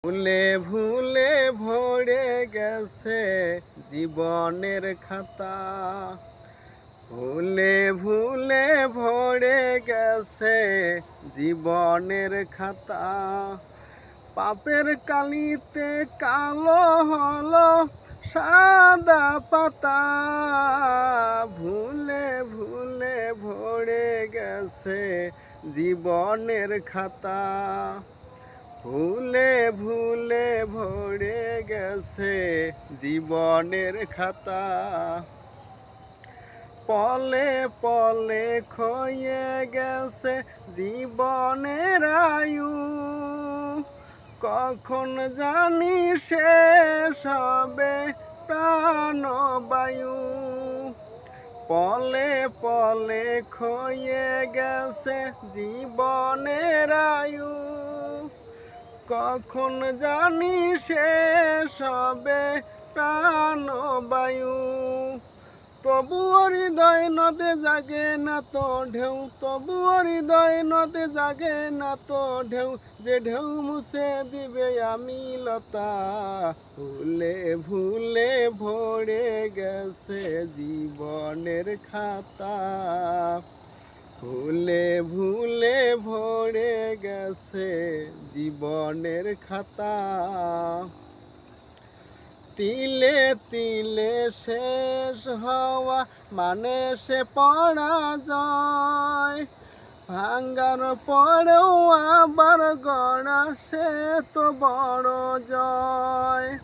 ভুলে ভুলে ভরে গেছে জীবনের খাতা। ভুলে ভুলে ভরে গেছে জীবনের খাতা। পাপের কালিতে কালো হলো সাদা পাতা। ভুলে ভুলে ভরে গেছে জীবনের খাতা। ভুলে ভুলে ভরে গেছে জীবনের খাতা। পলে পলে ক্ষয়ে গেছে জীবনের আয়ু। কখন জানি শেষ হবে প্রাণবায়ু। পলে পলে ক্ষয়ে গেছে জীবনের আয়ু। কখন জানি শেষ হবে প্রাণবায়ু। তবুও হৃদয় নদে জাগে না তো ঢেউ। তবুও হৃদয় নদে জাগে না তো ঢেউ। যে ঢেউ মুছে দিবে আমি লতা। ভুলে ভুলে ভরে গেছে জীবনের খাতা। ভুলে ভুলে ভরে গেছে জীবনের খাতা। তিলে তিলে শেষ হওয়া মানে সে পরাজয়। ভাঙ্গার পরেও আবার গড়া সে তো বড় জয়।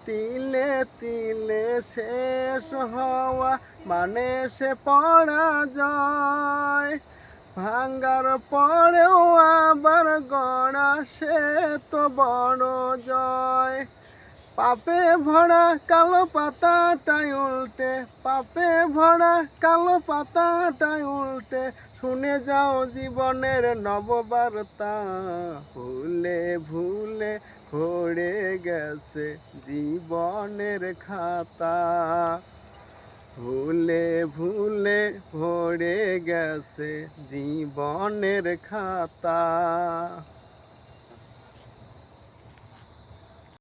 তিলে তিলে শেষ হওয়া মানে সে পরাজয়। ভাঙ্গার পরেও আবার গড়া সে তো বড় জয়। পাপে ভরা কালো পাতাটাই উল্টে। পাপে ভরা কালো পাতাটাই উল্টে। শুনে যাও জীবনের নববার্তা। ভুলে ভুলে ভরে গেছে জীবনের খাতা। ভুলে ভুলে ভরে গেছে জীবনের খাতা।